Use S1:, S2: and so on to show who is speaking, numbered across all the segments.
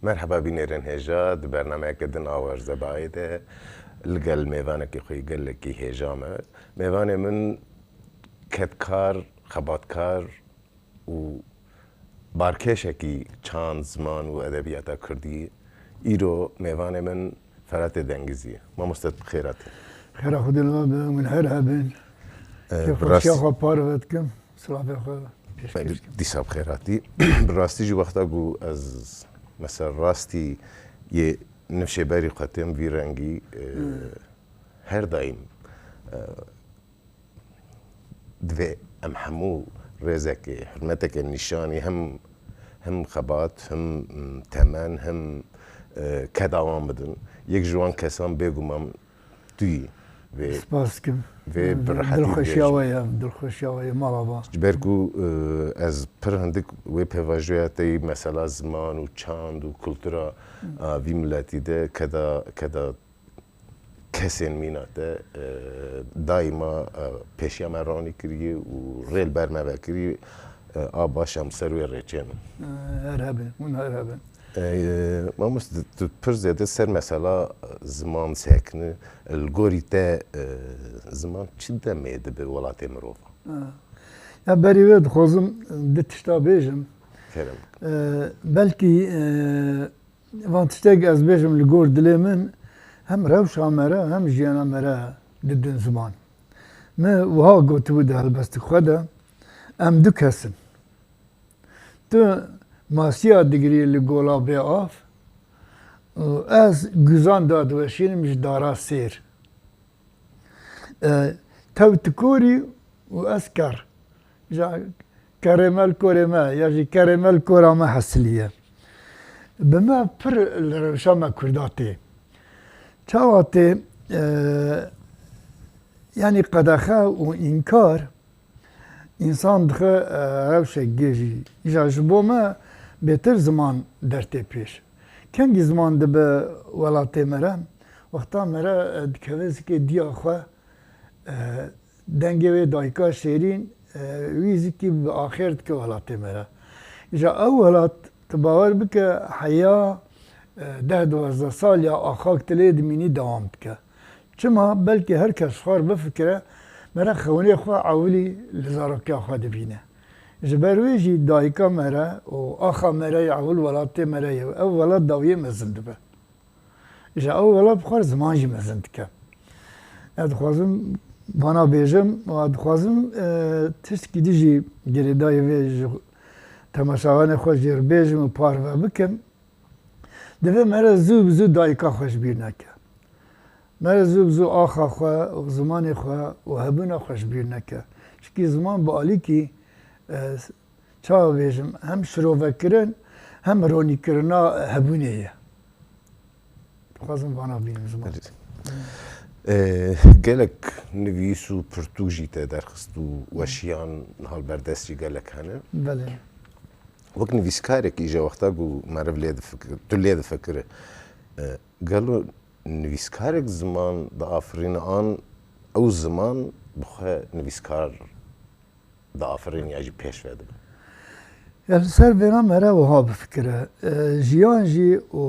S1: مرحبا بینێرن هێژا di bernameyeke din Awerzebayê de li gel mêvanekî xwe gelekî hêja me. Mêvanê min ketkar, xebatkar û barkêşekî çand, ziman û edebiyata Kurdî. Îro mêvanê min Feratê Dengizî ye. Mamoste bixêr hatî.
S2: Xêra Xwedê li we be, min her hebin. Xweşiya xwe parve dikim, silavê xwe pêşkêş dikim.
S1: Dîsa bixêr hatî. Bi rastî jî wexta ku ez mesela rastî yê nivşêberî xwe têm vî rengî her daîm divê em hemû rêzekê, hirmetekê nîşanî hem xebat, hem temen, hem kedawan bidin. Yek ji wan kesan bêguman tu yî.
S2: Spas dikim.
S1: Vê bi rehetî
S2: Dilxweşiya we ye, dilxweşiya we ye mala we.
S1: Ji ber ku ez pir hindik wê pêvajoya te yî mesela ziman û çand û kultura vî milletî de keda kesên mîna te daîma pêşiya me ranî kiriye û rêl ber me vekiriye a baş em ser wê rêçê min.
S2: Her hebin, hûn her hebin.
S1: Mamoste tu pir zêde ser mesela ziman sekini li gorî te ziman çi demê dibe welatê mirovan?
S2: Ya berî wê dixwazim di tişta bêjim.
S1: Kerem.
S2: Belkî van tiştek ez bêjim li gor dilê min hem rewşa me re hem jiyana me re didin ziman. Me wiha gotibû di helbestê xwe de em du kesin. Tu masiya digirî li gola bê av ez güzan dadweşînim ji dara sêr. Tev tikorî û ez ker. Ja kerêmel korê me ya jî kerêmel kora me hesilî ye. Bi me pir li rewşa me Kurda tê. Çawa tê yanî qedexe û înkar însan dixe rewşek gêjî. Ja ji bo me bêtir ziman dertê pêş. Kengî ziman dibe welatê me re, wexta me re dikeve zikê diya xwe dengê wê dayika şêrîn wî zikî bi axêr dike welatê me re. Ja ew welat tu bawer bike heya 10-12 sal ya axak tilê dimînî dewam dike. Çima belkî her kes xwar bifikire me re xewnê xwe ewilî li zarokiya xwe dibîne. Ji ber wê jî dayika me re û axa me re ewil welatê me re ye ew welat dawiyê mezin dibe. Ji ew welat bixwar ziman jî mezin dike. Ez dixwazim bana bêjim û dixwazim tiştkî dî jî girêdayê wê ji temaşavanê xwe jê bêjim û parve bikim. Divê me re zû bi zû dayika xwe ji bîr neke. Me re zû bi zû axa xwe û zimanê xwe û hebûna xwe ji bîr neke. Çikî ziman bi alîkî çawa bêjim hem şirovekirin hem ronîkirina hebûnê ye. Dixwazim vana bînim ziman.
S1: Gelek nivîs û pirtûk jî te derxist û weşiyan halberdest jî gelek hene.
S2: Belê.
S1: Wek nivîskarekî ji wexta ku meriv lê difikire, tu lê difikire. Gelo nivîskarek ziman diafirîne an ew ziman bi xwe nivîskar diafirîne ya jî pêş ve dibe.
S2: Ya li ser vêna me re wiha bifikire. Jiyan jî û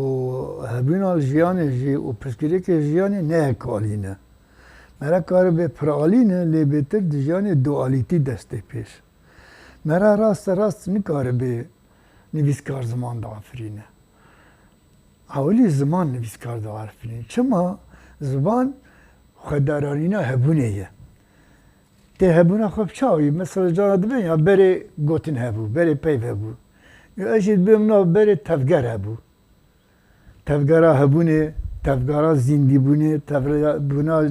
S2: hebûna jiyanê jî û pirsgirêkê jiyanê ne yek alî ne. Me re karibe pir alî ne lê bêtir di jiyanê dualîtî destê pêş. Me re rast nikaribe nivîskar ziman diafirîne. Ewilî ziman nivîskar diafirîne. Çima ziman xwedarîna hebûnê ye. Tê hebûna xwe bi çavî mesela cana dibin ya berê gotin hebû, berê peyv hebû. Ez jî dibêm nav berê tevger hebû. Tevgera hebûnê, tevgera zîndîbûnê, tevbûna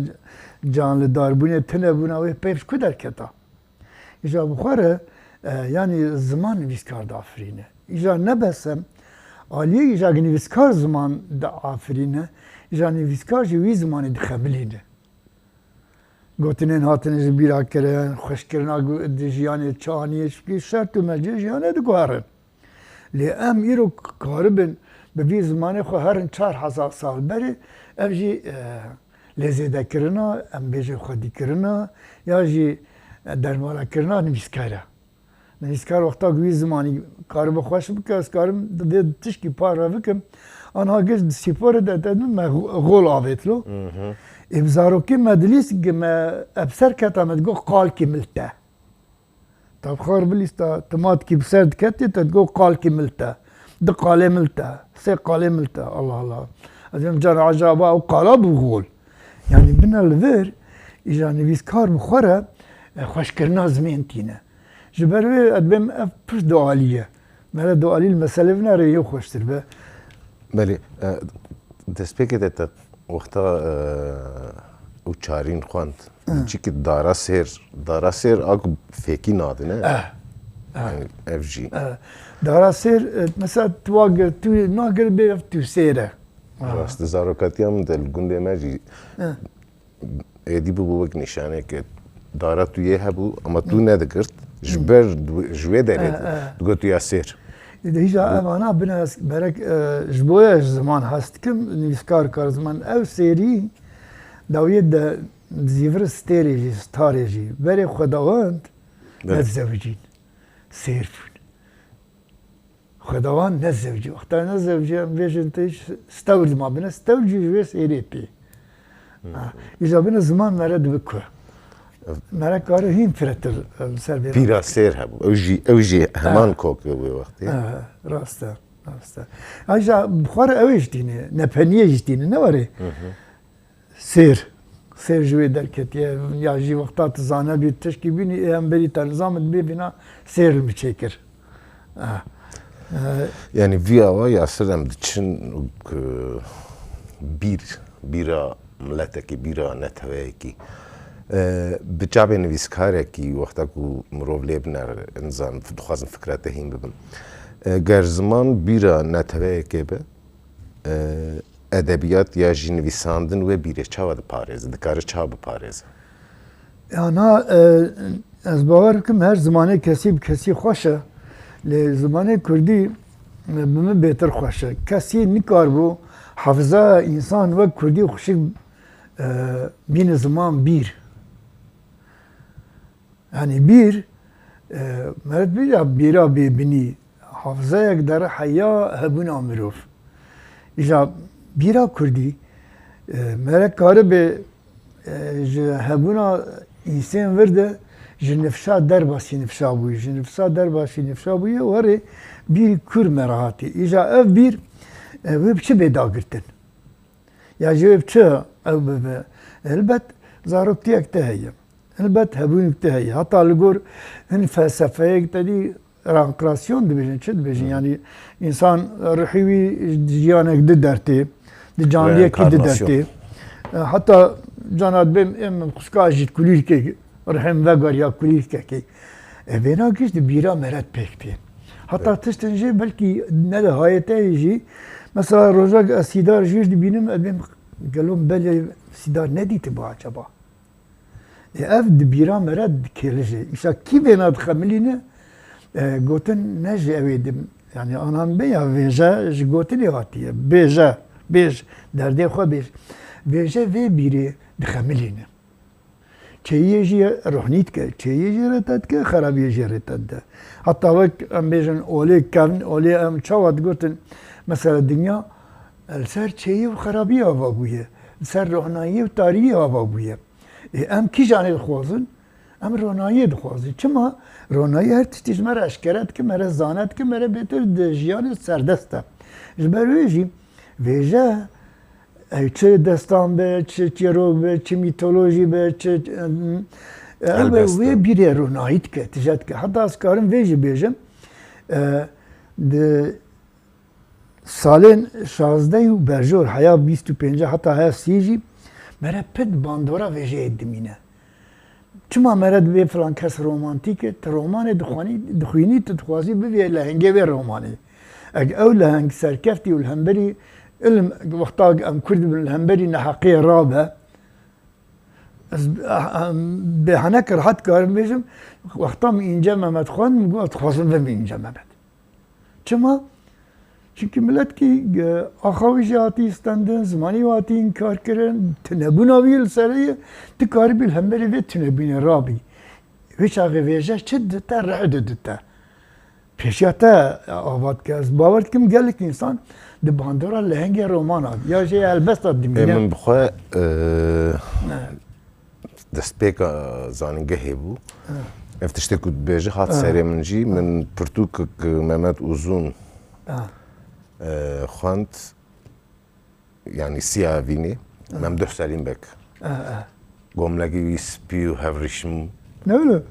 S2: canlidarbûnê, tinebûna wê peyv ji ku derketa. Îja bixwe re yanî ziman nivîskar diafirîne. İja nebesem aliyê îja nivîskar ziman diafirîne, îja nivîskar jî wî zimanê dixebilîne. Gotinên hatine ji bîra kirin, xweşkirina di jiyanê çaniyê şikî şert û mecê jiyanê diguherin. Lê em îro karibin bi vî zimanê xwe herin 4000 sal berê ev jî lêzêdekirina, em bêjê xwedîkirina ya jî dermanekirina nivîskar e. نویسکار وقتا گوی زمانی کار بخواش بکه از کارم ده تشکی پاره بکم آنها گشت سپور دادن ما غول آویتلو ابزارو که مدلیس که ما ابسر کتامد گو قال کی ملته طب خار بلیستا تمات کی بسرد کتی تدگو قال کی ملته ده قاله ملته سه قاله ملته الله الله از این جان عجابا و قالا بغول يعني بنا الفير إجا نویسکار بخوره خوش کرنا زمین تینه جبروی ادبم پش دعالیه مالا دعالی المسألة بنا ريو خوش تربه
S1: بله دست پیکه دیتا وقتا او چارین خواند چی که دارا سیر آگ فیکی ناده نه؟ اف جی
S2: دارا سیر مثلا تواگر تو ناگر بیف تو سیره
S1: راست زاروکاتی هم دل گنده مجی ایدی بو بوک نشانه که دارا تو یه هبو اما تو ندگرد جبر جوه دارید دگو تو یا سیر
S2: ده هیچ انا بنا برک جبویش زمان هست کم نویسکار کار زمان او سیری داوید ده زیور ستریجی ستاریجی بری خداوند نزوجین سیر بود خداوند نزوجی وقتا نزوجی هم بیشن تیش ستورد ما بنا ستوجی جوی سیری تی ایجا بنا زمان مرد بکو مرا کاره هیم فرتر سر بیرون
S1: پیرا سیر هبو او جی همان کوکو بی وقتی
S2: راسته ایجا بخوار اویش دینه نپنیهش دینه نواره سیر جوی درکتیه یا جی وقتا تزانه بی تشکی بینی هم بری تنظامت ببینا سیر میچکر
S1: yani vi ava yasırım için bira milleteki bira neteveki بچابه نویسکاره کی وقتا کو مروبلی بنر انسان دخوازن فکرته هیم ببن گر زمان بیرا نتوه که به ادبیات یا جی نویساندن و بیره چاوا ده پارێزه دikare çawa bipارێزه
S2: انا از باور کم هر زمانه کسی بکسی خوشه لی زمانه کردی بمه بهتر خوشه کسی نکار بو حافظه انسان و کردی خوشی بین زمان بیر yani bir مرد بیا بیرا ببینی حافظه یک در حیا هبونا مروف ایجا بیرا کردی مرد کاره به هبونا انسان ورده جنفشا در باسی نفشا بوی جنفشا در باسی نفشا بوی وره bir kur merahati ایجا ev bir ev çi beda girtin ya ev çi ev be elbet zaroktiyak te heye elbet hebûn te heye hatta ligor hin felsefeye tedi rankrasyon dibêjin çi dibêjin yani insan ruhiwi jiyanek di dertê di canliyekî di dertê hatta canad bêm em xuşka jî kulîrkê rihim vegar ya kulîrkekê evêna giş di bîra meret pêk hatta tiştin jî belkî ne de hayetê jî mesela rojak esîdar jî dibînim em gelom belê sîdar nedîtî bu acaba ev di bîra meret dikêle jî îşa kî vêna dixemilîne gotin ne ji evê dim yani anan be ya vêje ji gotinê hatiye bêje bêj derdê xwe bêj vêje vê bîrê dixemilîne çeyiyê jî ruhnî dike çeyiyê jî rete dike xerabiyê jî rete dide hatta wek em bêjin olê kevn olê em çawa digotin mesela dünya li ser çeyî û xerabiyê ava bûye li ser rohnayî û tariyê ava bûye em kî janê dixwazin em ronayê dixwazin çima ronayî her tiştî ji me re eşkere dike me re zane dike me re bêtir di jiyanê serdest e ji ber wê jî vêje çi destan be çi çîrok be çi mîtolojî be çi wê bîrê ronayî dike tije dike heta ez karim vê jî bêjim di salên şazdeh û berjor heya bîst û pênceh heta heya sî jî me re pir bandora vêjeyê dimîne çima me re divê filan kes romantîk e tu romanê dixwînî tu dixwazî bivê lehengê vê romanê ew ew leheng serkeftî û li hemberî ilm wexta em Kurd bin li hemberî neheqiyê rabe ez bê henek rihet karim bêjim wexta min înce Mehmed Xan min got dixwazim ve min înce Mehmed çima çünkü milletkî axawî jî hatî îstendin zimanî hatî inkar kirin tunebûna wî li serê ye tu karibî li hemberî vê tunebûnê rabî هیچ آقای ویژه چه دتا رعد دتا پیشیاتا آباد که از باور کم گلک انسان ده باندورا لهنگ رومان آد یا جه البست آد دمینه
S1: من بخواه دست پیکا زاننگه هیبو افتشتی کود بیجه هات سری من جی من پرتوک محمد اوزون خواند يعني سيا فيني مم ده سالين بك قوملقي ويسبيو هافريشم
S2: نولو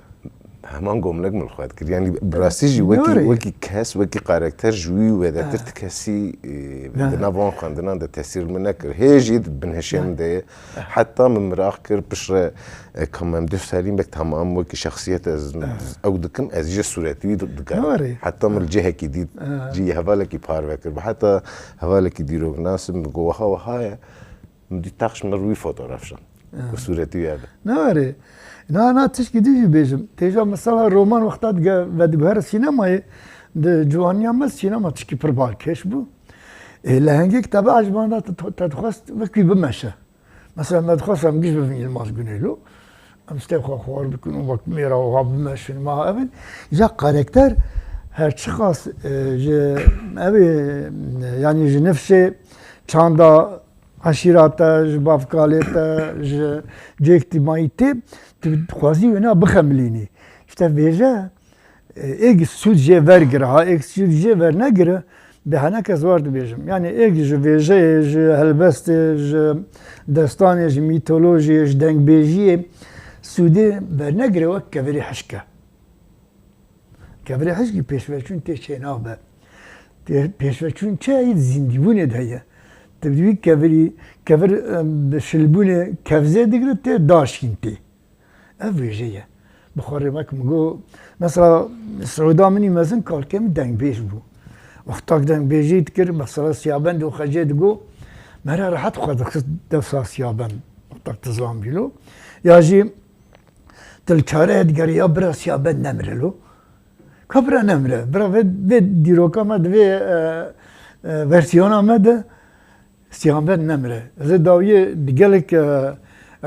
S1: همان قوملق من الخوات كده يعني براسيجي وكي كاس وكي كاركتر جوي وذا ترتكاسي بنافون خاندنا ده تأثير منك هي جيد بن هشام ده حتى من مراخر بشر كمان ده سالين بك تمام وكي شخصية أو دكم أزيج صورتي دكار حتى من الجهة كديد جي هفالك يبارفكر حتى هفالك يديروا ناس من جواها وهاي مدي تاخش مروي فوتوغرافشان وصورتي هذا
S2: نوري نه تشکی دیجی بیشم تیجا مثلا رومان وقتات گه ودگوهر سینمای ده جوانی هم سینما تشکی پر بالکش بو لهنگی کتابه عجبانه تدخواست وکی بمشه مثلا ما تخواستم گیش ببینی الماس گونیلو ام استخواه خوار بکنم وقت میرا و غاب بمشون ما اول جا کاراکتر هر چی خواست یعنی نفشه چاندا عشیراتا جبافکالیتا جاجتماعیتی خوازی و نه بخملینی işte veja ek sudje vergire ha ek sudje ver negire به هنکس وارد بیشم یعنی یک جویجه هلبست داستانش میتولوژیش دنگ بیجی سوده بر نگره وقت کفری حشکه کفری حشکی پیشوچون تی چه نابه پیشوچون چه اید زندگونه ده تبدیوی کفر شلبونه کفزه دیگر تی داشتین تی اویجه بخوره مکم گو مثلا سعودا منی مزن کار کم دنگ بیش بو وقتاك دنگ بیجید کر مثلا سیابند و خجید گو مرا راحت خود دفسا سیابند وقتاك تزام بیلو یا جی تلچاره ادگری یا برا سیابند نمرلو کبرا نمره برا وی دیروکا مد وی ورسیونا مد سیابند نمره زي داویه دیگلک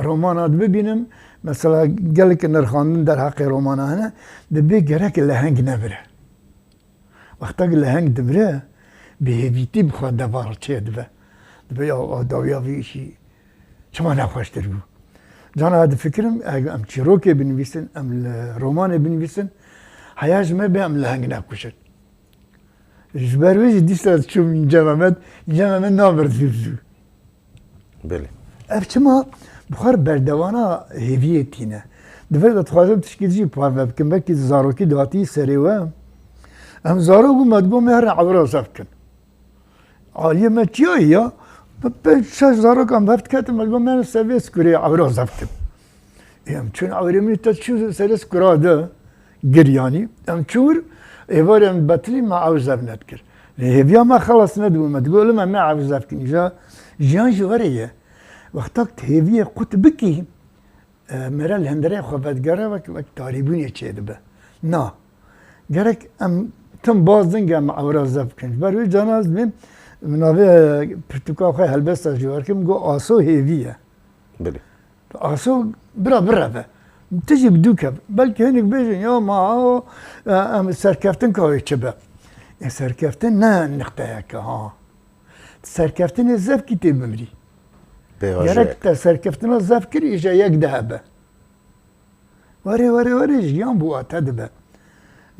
S2: رومانات ببینم مثلا قالك نرخاندن در حق رومانا هنا دبي جرك لهنگ نبره وقتا لهنگ دبره بهبيتي بخوا دبار چه دبه دبي يا داويا في شيء شما نخوش تربو جانا هذا فكرم ام تشيروكي بنويسن ام الرومان بنويسن حياج ما بي ام لهنگ نكوشت جبرويج ديستا تشوف من جمامات نابرد في بزو
S1: بله
S2: افشما بخار بردوانا هویتینه دفعه دادخوازم تشکیلجی پار بکن بکی زاروکی دواتی سریوه هم زارو گو مدگو مهر عبرا زفکن عالیه ما چیایی یا شش زارو کم بفت کتم مدگو مهر سویه سکوری عبرا زفکن هم چون عبری منی تا چون سری سکورا ده گریانی هم چور ایواری هم بطلی ما عوض زفنت کر هویا ما خلاص ندو مدگو لما ما عوض زفکن جان جوریه وقتاك تهویه قط بکی مرا الهندره خواهدگره وقت تاریبونی چه ده به نا گرک ام تم بازدنگ ام عوراز بکنج بروی جاناز بیم مناوی پرتوکا خواه هلبست از جوار کم گو آسو هویه
S1: بله
S2: آسو برا به تجي بدوكب بلكي هنك بيجن يا ما ام سركفتن كوي چبه سركفتن نه نقطه ها سركفتن الزف كتاب بمري گرک تا سرکفتنا زف کری ایجا یک دهبه وری جیان بو آتا دبه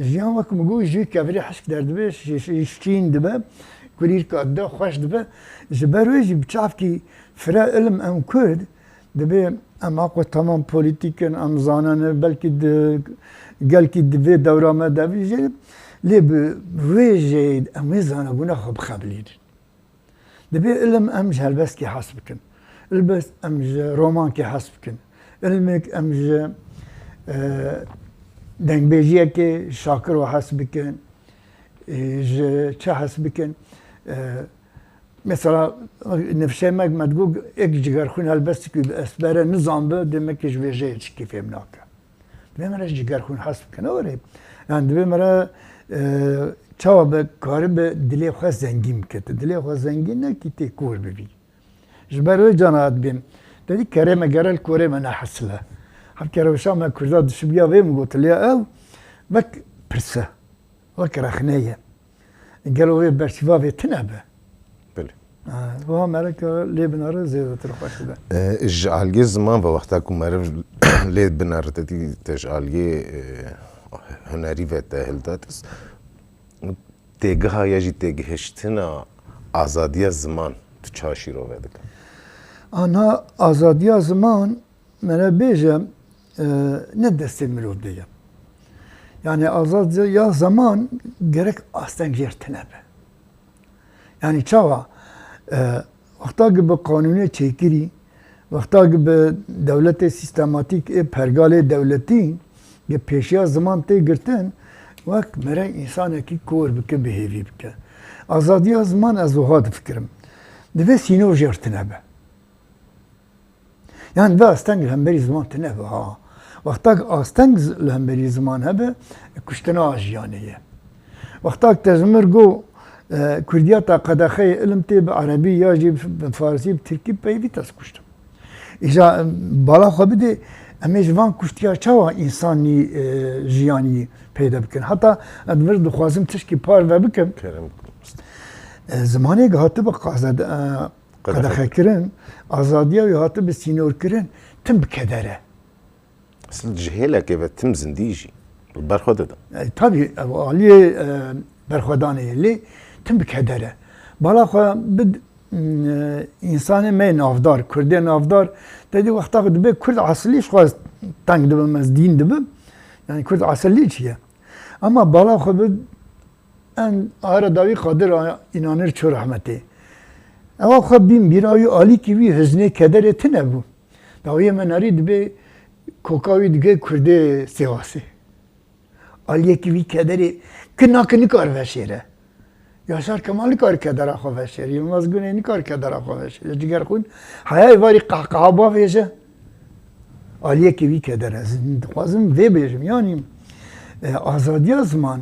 S2: جیان وقت مگو جوی کفری حشک درد به شین دبه کریر که اده خوش دبه جبروی جی بچاف کی فرا علم ام کرد دبه ام اقوى تمام پولیتیکن ام زانن بلکه گل کی دبه دورامه دبی جی لی بوی جید ام زانه بونه خب خبلید دبه علم ام جهل بس کی حسب کن البس امج رومان كي حسبكن علمك امج دنگ بيجيه كي شاكر وحسبكن چه حسبكن مثلا نفسه مك ما تقول اك جگر خون البس كي اسبره نظام به دمك جويجه كيف يمناك بمرا جگر خون حسبكن اوري يعني بمرا چاو به کار به دلی خو زنگین کت دلی خو زنگین نه کی تی کور ببی جبروی جانات بیم دادی کریم گرل کوره من حسله حبكي روشام كرداد دشبيا ويم قلت لي او بك برسه وك رخنيه قالوا وي برشفافي تنبه
S1: بله
S2: و مالك لي بنار زيادة تروح ده
S1: الجعلجي زمان وقتاكم معرف ليه بنارتي تجعلجي هنري و تهلداتس تيجها يجي تيجهشتنا آزادی زمان تو چاشی رو بدک
S2: آنها آزادی زمان من بیجم نه دست مروف دیم yani azadya zaman gerek aslen yertine be. Yani çava vakta gibi kanuni çekiri, vakta gibi devlete sistematik pergale devletin ge peşiya zaman te girtin vak mere insan ki kor bike behevi bike. Azadya zaman az o had fikrim. Deve sinor yertine be. Yani ve aslen hemberi zaman tine be ha. وقتاك آستنگ لهمبری زمان هبه کشتنا آجیانیه وقتاك تزمر گو کردیاتا قداخه علم تی به عربی یا جی به فارسی به ترکی پیوی تاس کشتم ایجا بالا خواه بده امی جوان کشتیا چاوا انسانی جیانی پیدا بکن حتی ادمر دخوازم تشکی پار و بکم زمانی که هاته به قداخه کرن آزادیا یا هاته به سینور کرن تم بکدره
S1: اصلا جهیله که به تم زندیجی برخوده ده
S2: tabii عالیه برخودانه لی تم بکدره بالا خواه بد انسان می نافدار کرده نافدار dedi وقتا که دبه کرد اصلیش خواست تنگ دبه مز دین دبه yani کرد اصلی چیه ama بالا خواه بد en ağır davi kadir inanır ço rahmeti ama خواه bim bir ayı ali ki bir hüzne keder etine bu davi menari dibbe کوکاوی دیگه کرده سیاسی آلیه که وی کدری که نکنی کار وشیره یاشار کمالی کار کدر آخوا وشیره یلماز گونه کار کدر آخوا وشیره جگر خون حیای واری قهقه با ویشه آلیه که وی کدر از خوازم وی بیشم یعنی آزادی زمان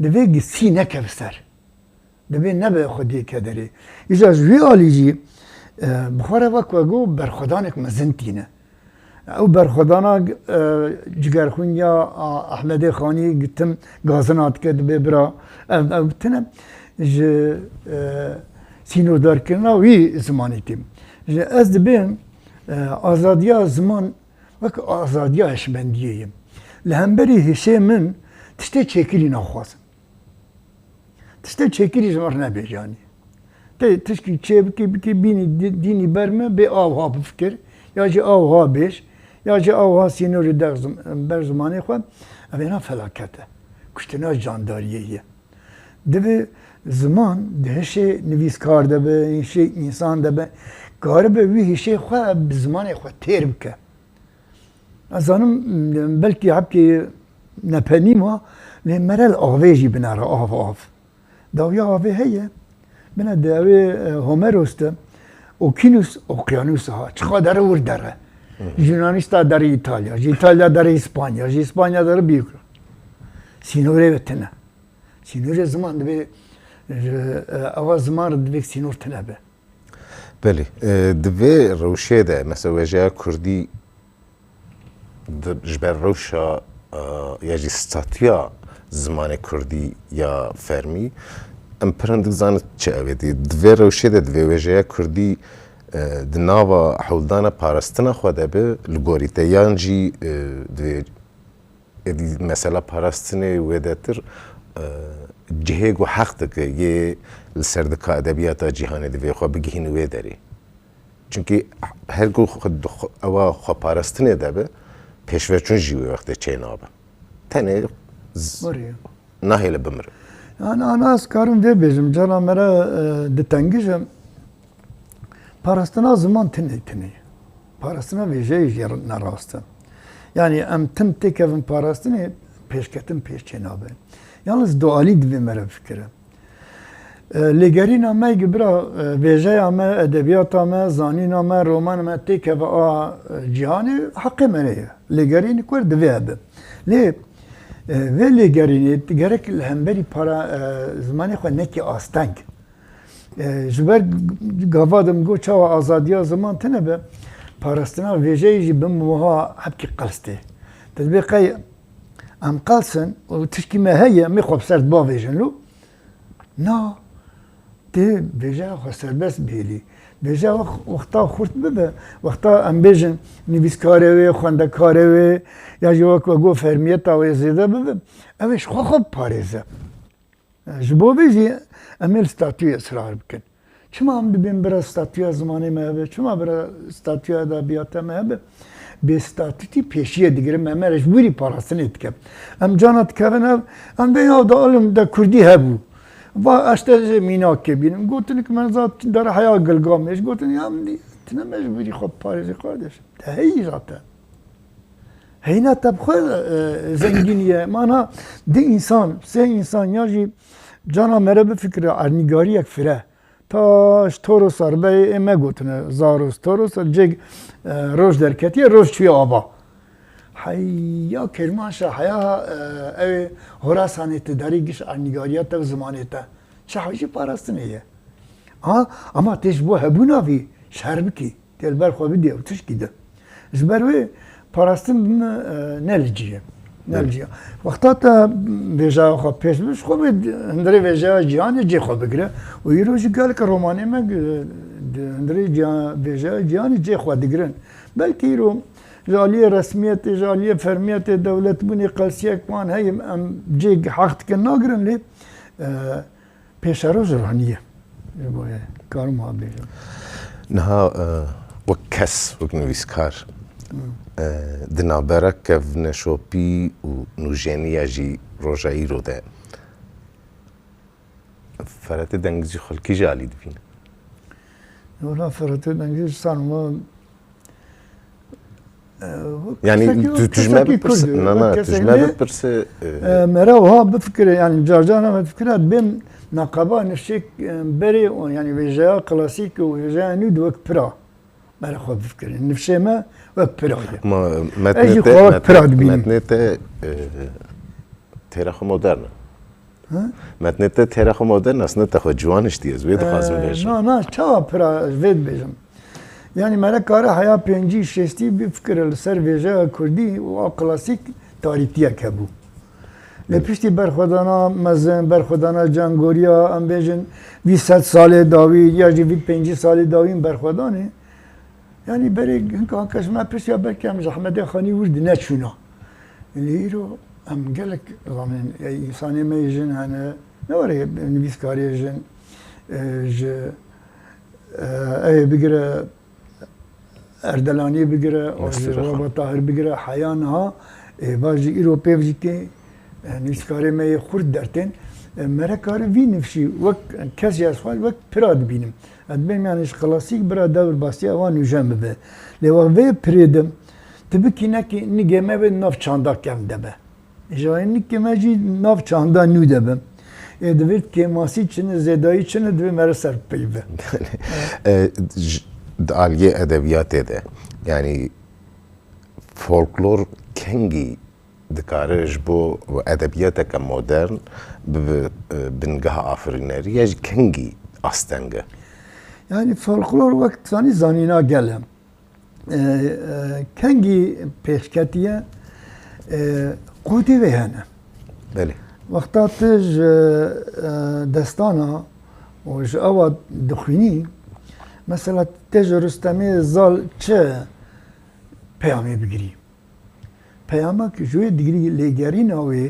S2: دوی گسی نکه بسر دوی نبه خودی کدری ایجا جوی آلی جی بخواره وک وگو برخودانک مزنتینه او برخودانا جگرخون یا احمد خانی گتم گازنات کرد ببرا او تنم سینور دار کردن وی زمانی تیم از دبیم آزادیا زمان وک آزادیا هشمندیه لهمبری هشه من تشته چکری نخوازم تشته چکری زمار نبیجانی تشکی چه بکی بینی دینی برمه به آوها بفکر یا جی آوها بیش یا جی آوها سینوری بر زمانی خود اوینا فلاکته کشتنا جانداریه دبی زمان دهشه نویسکار دبه هشه انسان دبه کاره به وی هشه خود به زمان خود تیر بکه از آنم بلکی حبکی نپنی ما مرل آویجی بناره آف داویا آوی هیه بنا داوی هومروسته اوکینوس اوکیانوس ها چقدر ور داره Yunanistan در ایتالیا ایتالیا در اسپانیا اسپانیا در بیوکرا سینوره بتنه سینوره زمان دبی اول زمان دبی سینور تنه به
S1: بله دبی روشه ده مثلا وجه کردی جبر روشا یا جی ستاتیا زمان کردی یا فرمی ام پرند زانت چه اویدی دبی روشه ده دبی وجه کردی دناوا حولدانا پاراستنا خواده به لگوریتیان جی مثلا پاراستنه ویدتر جهگ و حق دکه یه لسردکا ادبیاتا جهانی دوی خواه بگهین وی داری چونکه هر گو اوا خواه پاراستنه ده به پیشورچون جیوی وقت چه نابه تنه نهیل بمره
S2: انا از کارم وی بیجم جانا مرا دتنگیجم Parastina zaman tine. Parastina vejey narastı. Yani em tim tekevin parastini peşketin peşçenabe. Yalnız doğali dibi mere fikre. Legerina me gibra vejey ama edebiyat ama zanin ama roman ama tekeve a cihani hakkı mereye. Legerini kur dibi abi. Le ve legerini gerek hemberi para zamanı xwe neki astank. جبر گاوادم گو چاوا آزادیا زمان تنه به پاراستنا ویژه جی بموها حبکی قلسته تطبیقی ام قلسن و تشکی مهیه می خوب سرد با ویژن لو نا تی ویژه خو سربست بیلی ویژه وقتا خورد ببه وقتا ام بیژن نویسکاره وی خواندکاره وی یا جواک و گو فرمیت آوی زیده ببه اوش خو خوب پاريزه جبو بيجي اميل ستاتيو اصرار بكن چما هم ببین برای ستاتيو زمانه مهبه چما برای ستاتيو ادبیات مهبه به ستاتيو پیشیه دیگره مهمرش بوری پاراستن اتکب ام جانت کبن ام به یاد علم دا کردی هبو و اشتر میناک که بینم گوتن که من ذات داره حیا گلگامش گوتن هم دی تنه مجبوری خب پاریزی قاردش تهیی ذاته هینا تبخور زنگینیه مانا دی انسان سه انسان یا جی جانا مره به فکر ارنیگاری یک فره تاش توروس اربه ایمه گوتنه زاروس توروس جگ روش درکتیه روش توی آبا حیا کرمانشا حیا اوی هراسانه تداری گش ارنیگاریت و زمانه تا چه حوشی پاراستنه یه اما تش بو هبونا بی شهر بکی تلبر خوابی دیو تش گیده جبروی پاراستن نلجیه نلجیه وقتا تا ویژه خواب پیش بش خوب هندره ویژه جیانی جی خواب بگیره و یه روزی گل که رومانی من هندره ویژه جیانی جی خواب بگیرن بلکه رو جالی رسمیت جالی فرمیت دولت بونی قلسیه کمان هی جی حق که ناگرن لی پیش روز روحانیه کارم ها بیجه
S1: نها وکس وکنویسکار دنابره که نشوپی و نوجینی جی روژایی رو ده فرات دنگزی خلکی جالی دبینه
S2: ولا فرات دنگزی سانما
S1: يعني تجمع ببرس نه تجمع ببرس
S2: مرا وها بفكر يعني جارجانا بفكرات بين نقابة نفسك بري يعني وجاء كلاسيك وجاء نود وقت برا مرا خو بفكر نفسي ما وقت برا
S1: ما متنته تاريخ مدرن متنته تاريخ مدرن اصلا تخو جوانش دي زويد خاص بيش
S2: نه چا برا زويد بيجم يعني مرا کار حیا پنجی شستی بفکر لسر ویژه کردی و کلاسیک تاریخیه کبو لپشتی برخودانا مزن برخودانا جنگوریا ام بیجن 200 سال داوی یا جی 5 سال داوی برخودانه يعني بري هنكا ما بس يا بركي ام زحمه خاني ورد نتشونا اللي رو ام قالك زمان انسان ما يجن انا نوري نبيس كاري يجن ج اي بقرا اردلاني بقرا او طاهر بقرا حيانها باجي اوروبي بجي نبيس كاري ما يخرد درتين مرا کار وی نفشی وقت کسی از خواهد وقت پراد بینم ادبیم یعنیش کلاسیک برا دور باسی اوان نوجم به لیوا وی پریدم تبی کی نکی نگمه به ناف چاندا کم دبه جای نکمه جی ناف چاندا نو دبم دوید که ماسی چنه زدایی چنه دوی مرا سر پیوه
S1: عالیه ادبیات ده یعنی فولکلور کنگی دکارش بو و ادبیات که مدرن بنگاه آفرینری یا کنگی استنگه
S2: yani folklor وقت ثانی زانینا گلم کنگی پیشکتیه قوتی ویهنه
S1: بله
S2: وقتا تج دستانا و جاوا دخینی مثلا تج رستمی زال چه پیامی بگیری پیاما که جوی دیگری لیگری ناوی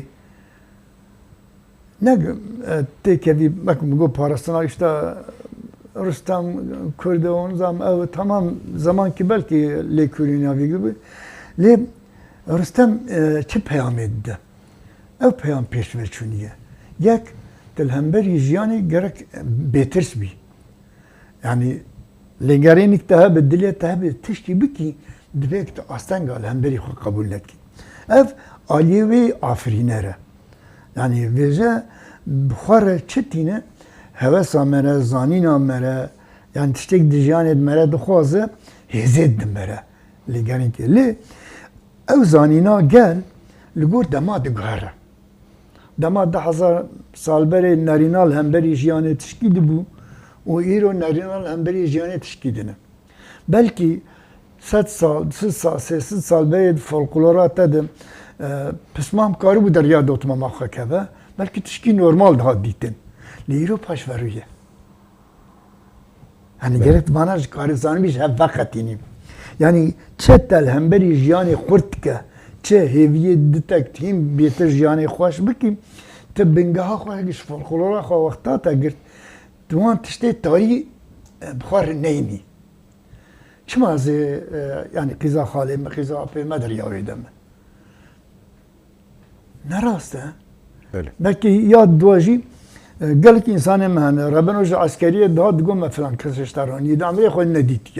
S2: نگ تکیوی بکم گو پارستنا işte رستم کرده اون زمان او tamam zaman ki belki lekürün avi gibi le Rüstem çi peyam etti ev peyam peşve çuniye yek telhemberi jiyani gerek betirs bi yani legerenik daha bedeliye daha tişki biki direkt aslan gal hemberi kabul etki ev aliyevi afrinere yani vece bukhara çetine hevesa mere zanina mere yani tiştek dijanet mere dukhazı hezed mere legerin ki le ev zanina gel لگور دماد گهره دماد 1000 سال بره نرینال همبری جیانه تشکید بو و ایرو نرینال همبری جیانه تشکیدنه بلکی 100 سال 200 سال 300 سال بعد فولکلورات دادم پسمام کاری بود دریا دوتما مخه که بلکه تشکی نورمال ده دیدن لیرو پاش ورویه yani gerek bana karısanı bir hep vakitini. Yani çe telhemberi jiyani kurtke, çe heviye detektim beter jiyani hoş bikim, te bengaha hoş giş folklora hoş vakta ta girt. Duan tişte tarihi bkhar neyni. Çmaz yani kıza halim, kıza apeme derya edem. Ne rastı?
S1: Öyle.
S2: Belki ya duaji قالك إنسان مهنة ربنا وجه عسكرية ده تقوم مثلا كسشتران يدعمي خو نديتك.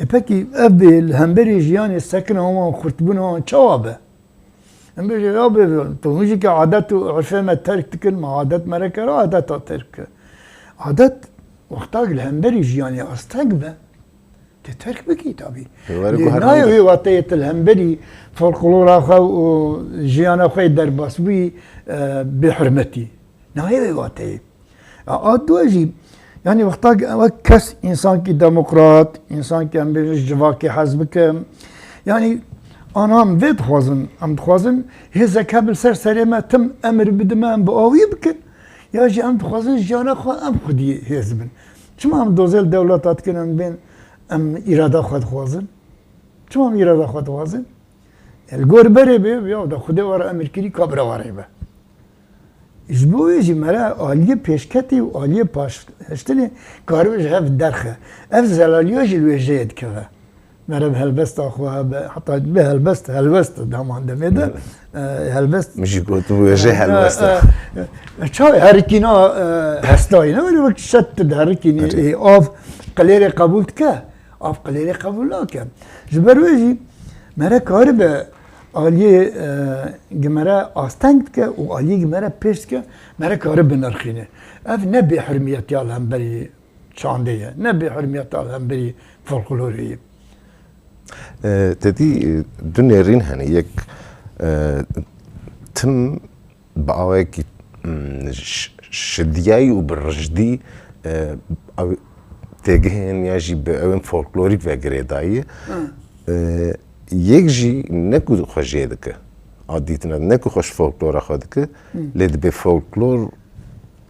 S2: إبكي أبي الهمبري جيان السكن هم خرطبون هم شوابه. هم بيجي أبي تونجي كعادات عرفة ما ترك تكل ما عادات مركة عادات ترك. عادات وقتاق الهمبري جيان أستقبه تترك بكي تابي. نايو هي وطية الهمبري فولكلورا خو جيان خو درباسوي بحرمتي. نهاية وقتي أدواجي يعني وقتها كس إنسان كي ديمقراط إنسان كي أم بيجواكي حزبك يعني أنا أم فيد خوازن أم خوازن هذا كابل سر سريمة تم أمر بدمان بقوي بكن يا جي أم خوازن جانا خو أم خدي هزبن شو أم دوزل دولات كن بين أم إرادة خد خوازن شو أم إرادة خد خوازن الجوربري بي يا ده خدي ورا أمريكي كبر ورا به İzbuğu mera aliye peşketi ve aliye paş işte karımış hep derxe. Ev zelaliyo jilvejeyed keve. Mera helbest akwa hatta be helbest daman demede helbest.
S1: مش قلت وجه helbest.
S2: Çay herkina hastayına böyle bak şattı herkini av qalere qabul ke. Av qalere qabul la ke. Jberveji mera karbe aliye gemera astangt ke o aliye gemera peşt ke mera karı binarxine. Ev ne bi hürmiyet ya hemberi çandeye, ne bi hürmiyet ya hemberi folkloriye.
S1: تدي دنيرين هني يك تم بعواك شدياي وبرجدي تجهن يجي بأوين فولكلوريك وغريداي يجي نكو خجيدك عاديتنا نكو خش فولكلور خدك لد بفولكلور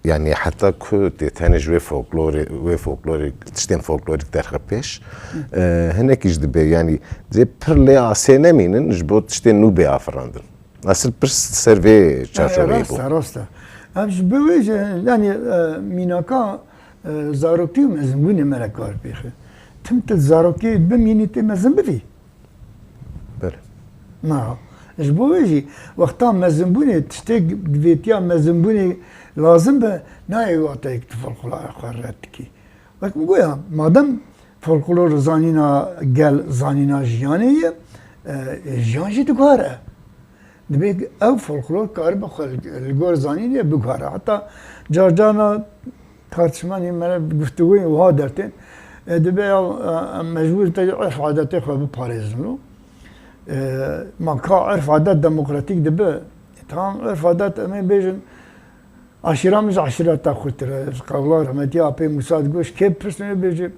S1: يعني حتى كنت تهنج وفولكلوري تشتين فولكلوريك در خبيش هناك يجد يعني زي برلي عسينا مينن جبوت تشتين نو بي افراندن اصل برس سيرفي تشارشوري بو
S2: راستا امش بويج يعني ميناكا زاروكي مزمبوني ملكار بيخي تمت الزاروكي بميني تمزم بفي
S1: بله
S2: نعم اش بويجي وقتا مزمبوني تشتيك بفيتيا مزمبوني لازم به نهی وقتی که فولکلور خورد کی. وقت میگویم مادام فولکلور زانینا گل زانینا جیانیه جیانجی دکاره. دبی او فولکلور کار بخواد الگور زانیه بکاره. حتی جارجانا ترجمانی من گفتگوی وها درتن دبی مجبور تجربه عرف عادتی خود بپارزنو. ما که عرف عادت دموکراتیک دبی تمام عرف عادت امی بیشن عشرة عشرة تاخذ قولار رحمتي أبي مساعد قوش كيف برسني بيجي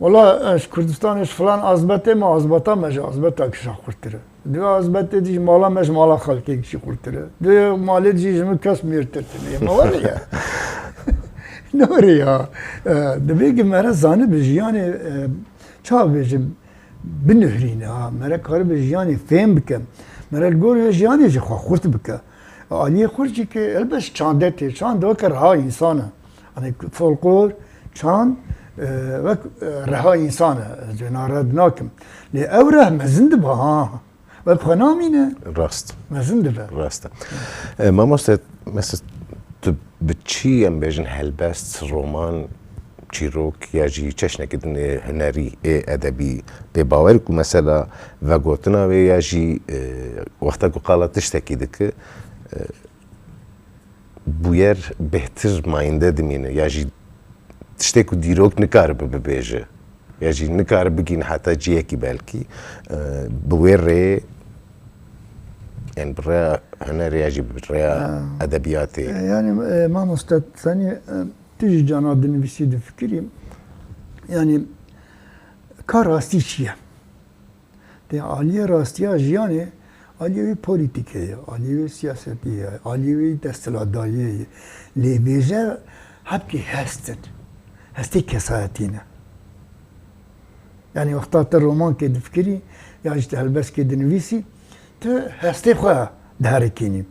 S2: والله اش كردستان اش فلان أزبطه ما أزبطه مش أزبطه كش خورتره دو أزبطه ديج مالا مش مالا خالكي كش خورتره دو مالي ديج من كاس ميرترتني ما وريا نوريا دبيجي مرة زاني بجياني شو بيجي بنهرينا مرة كار بجياني فهم بكم مرة الجور بجياني جي خورت بكم آلیه خورشی که البته چاندته چاند و که رها انسانه یعنی فولکلور چاند و رها انسانه جنارد ناکم لی اوره مزند با ها و بخنامینه
S1: راست
S2: مزند با
S1: راست ما مست مثل تو بچی ام بیشن هلبست رمان چیروک یا جی چشنه کدن هنری ادبی به باور کو مثلا و گوتنا و یا جی وقتا کو قالت تشتکی دکه بویر بهتر ماینده دمینه یا جی تشتکو دیروک نکار ببیجه یا جی نکار بگین حتی جیه کی بلکی بویر ری يعني برا هنر یا جی برا ادبیاتی
S2: يعني ما مستد ثاني تيجي جانا دنبسي دفكري يعني کار راستی چیه؟ ده عالیه راستیا جیانه عالیه پولیتیکه، عالیه سیاسیه، عالیه دستلاداییه. لیبیجه هب که هستی کسایتینه. یعنی وقتا تا رومان که دفکری یا اجت هلبس که دنویسی تا هستی خواه دهرکینی.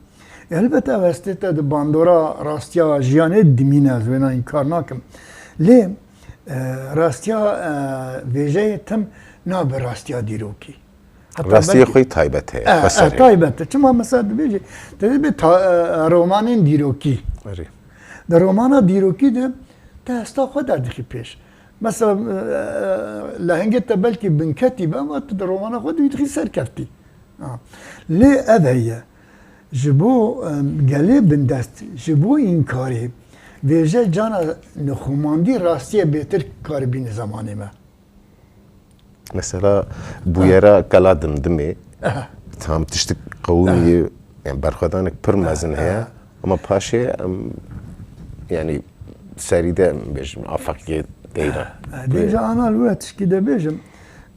S2: البته هستی تا ده باندورا راستیا جیانه دمینه از وینا این کار ناکم. لی راستیا ویژه تم ناب راستیا دیروکی.
S1: راستی خوی تایبته بسره.
S2: تایبته. چما مثلا بیجی تدبی رومانین دیروکی.
S1: آره.
S2: در رومانا دیروکی ده تا هستا خود دردخی پیش. مثلا لهنگه تا بلکی بنکتی با اما در رومانا خود دیدخی سر کفتی. لی اوهیه جبو گلی بندست جبو این کاری ویژه جانا نخوماندی راستیه بهتر کار بین زمانی ما.
S1: مثلا بویرا کلا دمدمی tam tiştik qawmiye yani berxwedanek pir mezin heye ama paşê em yani serîde bêjim afaqiyê deyran.
S2: Dêja anal we tişkî de bêjim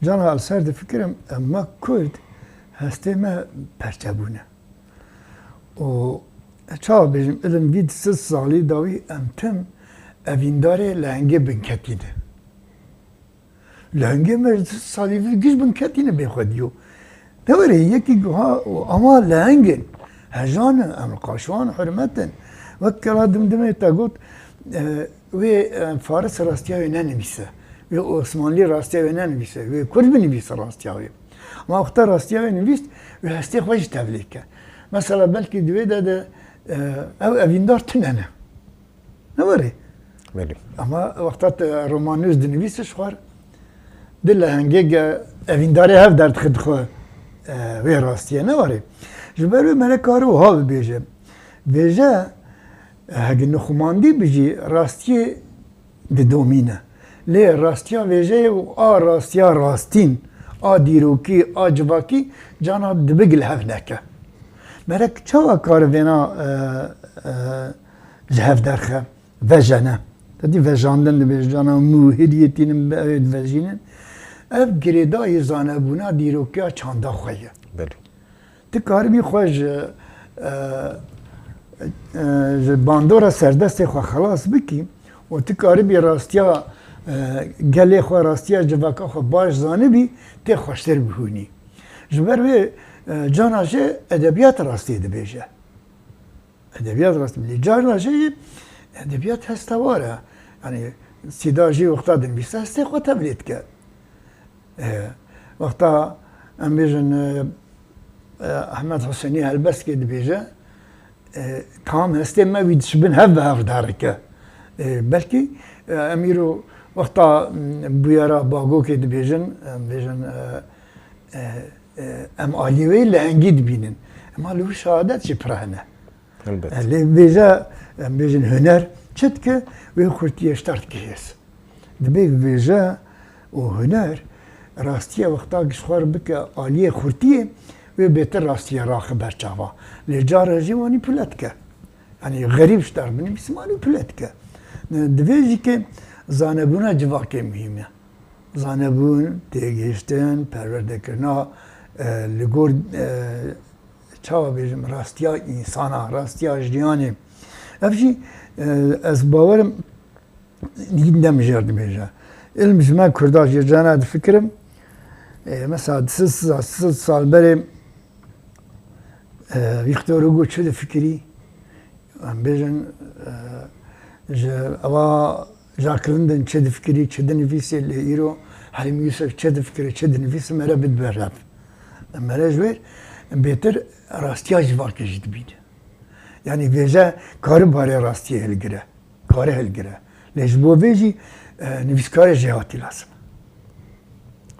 S2: cana ser difikirim em me Kurd hestê me perçebûne. û çawa bêjim ilim vî siz salî dawî em tim evîndarê lehengê binketîne. Lehengê me salî vî giş binketîne bêxwediyo. Devre yekî guha ama lehengên hejanin em qaşwan hürmetin wek kela dimdimê te got wê Faris rastiya wê nenivîse wê Osmanlî rastiya wê nenivîse wê Kurd binivîse rastiya wê ama wexta rastiya wê nivîst wê hestê xwe ji tevlî ke. Mesela belkî divê de ew evîndar tunene. Ne werê? Ama wexta te romanûz dinivîse xwar di lehengê evîndarê hev derdixwe dixwe wê rastiye ne warê. Ji ber wê me kar wiha bibêje. Bêje hegî nixumandî bijî rastiyê didomîne. Lê rastiya wêjeyê û a rastiya rastîn, a dîrokî, a civakî cana dibigil hev neke. Merek çawa kar vêna ji hev derxe vejene. Tedî vejandin dibêje cana mûhiriyetînin ew divejînin. Ev girêdayê zanebûna dîrokiya çanda xwe ye. Ti karibî xwe ji bandora serdestê xwe xelas bikî û ti karibî rastiya gelê xwe rastiya civaka xwe baş zanibî tê xweştir bihûnî. Ji ber wê cana jê edebiyat rastiyê dibêje. Edebiyat rastî bilî. Cana jê edebiyat hestewar e. Yani sîda jî wexta dinivîse hestê xwe tevlî dike. Wexta em bêjin Ahmed Huseyni helbestê dibêje tam hestê me wî dişibin hev bi hev derike. Belkî em îro wexta bûyera bagokê dibêjin em bêjin em alî wê lehengî dibînin. Ema li wî şehadet jî pir hene. Lê bêje em bêjin huner çi dike wê xurtiye şter dike hês. Dibe bêje û huner rastiye wexta gişxwar bike aliyê xurtiyê wê bêtir rastiye raxe berçava. Lê cara jî wanî pile dike. Yani gerîb ji der binivîsim wanî pile dike. Divê jî ke zanebûna civakê muhîm e. Zanebûn, têgihiştin, perwerdekirina li gor çawa bêjim rastiya însana, rastiya jiyanê. Ev jî ez bawerim dîn demijêr dibêje. İlm ji me Kurda jî cana difikirim mesela siz sal berê Victor Hugo çi difikirî em bêjin ji ewa Jacqueline çi difikirî çi dinivîsê lê îro Helîm Yusuf çi difikirî çi dinivîsî mere bidbe rev. Mere ji wê bêtir rastiya civakê jî dibîne. Yani vêje karî barê rastiyê hilgire. Karî hilgire. Lê ji bo vê jî nivîskarê jê hatî lazim.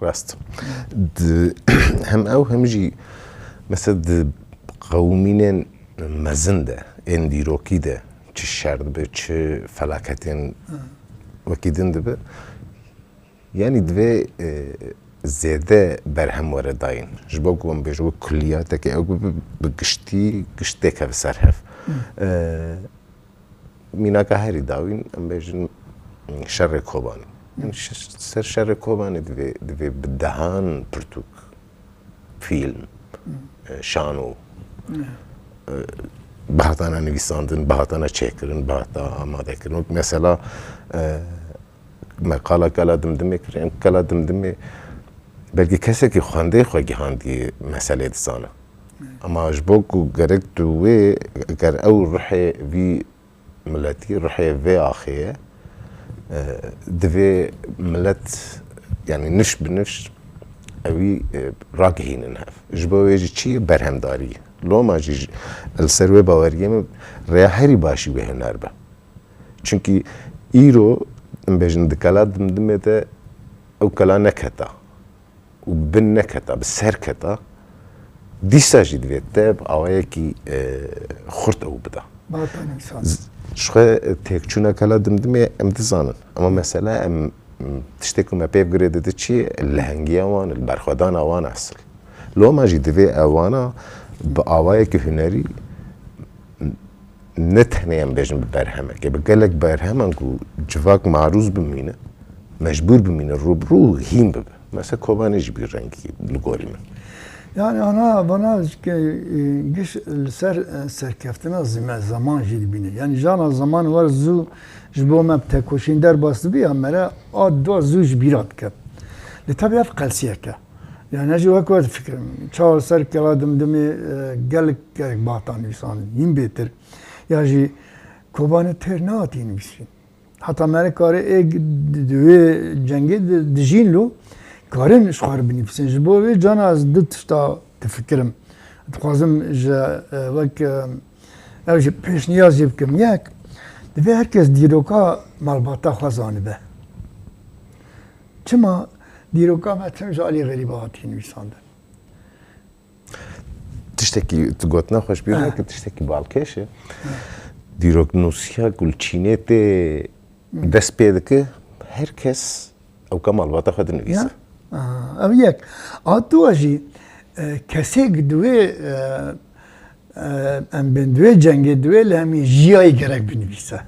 S1: Rast. Hem ew hem jî mesela di qewmînên mezin de ên dîrokî de çi şer dibe çi felaketên wekî din dibe yani divê zêde berhem were dayîn. Ji bo ku em bêje wek kulliyatekê ew bi giştî giştêke bi ser hev. Mînaka herî dawîn em bêjin şerê kobanî. سر شر کوبانی دوی بدهان پرتوک فیلم شانو بهتانا نویساندن بهتانا چکرن بهتا آماده کردن مثلا مقاله کلا دمدمی کردن کلا دمدمی بلکه کسی که خوانده خواهی هندی مسئله دسانه اما اجبوکو گرک دوی گر او روحی وی ملتی روحی وی آخیه دوی ملت يعني نش بنش اوي راكهين نهف جبويجي چي برهمداري لو ما جي السروي باوريم رياحري باشي به هنربه چونكي ايرو بجن دكالات دمدمته او كلا نكتا وبن نكتا بسر كتا ديسا جي دوي تاب اويكي خورت او بدا شخه تكچونا كلا دمدمه امتزانن اما مثلا ام تشتكوا ما بيب جريد دتشي الهنجيا وان البرخدان اوان اصل لو ما جي دوي اوانا باوايك هنري نتهنيم بيجن برهمك بقالك برهمك جواك معروز بمينه مجبور بمينه روبرو هيم بب مثلا كوباني جبير رنگي لغوري من
S2: يعني انا بنا جيش سركفتنا زمان جدي بينه يعني جانا زمان ور زو جبو ما بتكوشين در باست بي امرا دو زوج بيرات كب لتبي قلسيه ك يعني اجي وقت فكر چهار سر كلا دمدمي قالك باطان انسان يم بيتر ياجي كوبانه ترنات ينبسين حتى مرا كار اك دوي جنگي دجين لو كارن شخار بنفسين جبو جانا از دتشتا تفكرم تخازم وك اوجي پیش نیاز بكم ياك دوی herkes دیروکا مالباتا خوازانه به چما دیروکا متن جالی غریبه هاتی نویسانده
S1: تشتكي تقوتنا خوش بيرنا تشتكي بالكيشه دیروک نوسیا گلچینه ته دست پیدکه herkes او مالباتا خود نویسه
S2: او یک آتو اجی کسی دوی ام بین دوی جنگی دوی لهمی جیایی گرک بنویسه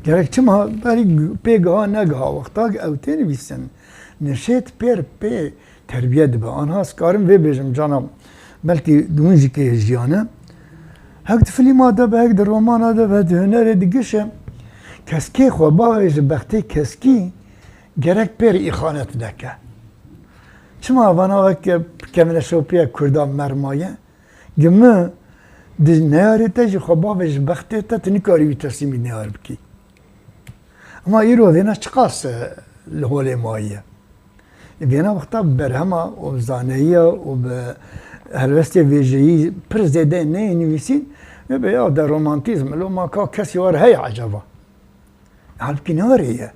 S2: گرک چما بری پیگاه نگاه وقتا او تنویسن نشید پی تربیت به آنها سکارم وی بیجم جانم بلکه دونجی که جیانه هک فیلم آده به هک در رومان آده به هنر دیگشه کسکی خو باویج بختی کسکی گرک پیر ایخانت دکه چما وانا وک کمنه شوپیه کردان مرمایه گمه دی نیاری تجی خوابش بخته تا تنیکاری بی ترسیمی نیار بکی اما ایرو دینا چقاس لحول مایه دینا وقتا برهما و زانهیه و به هلوستی ویجهی پر زیده نویسین و به یا در رومانتیزم لو ما که کسی وار هی عجبا حالبکی نیاریه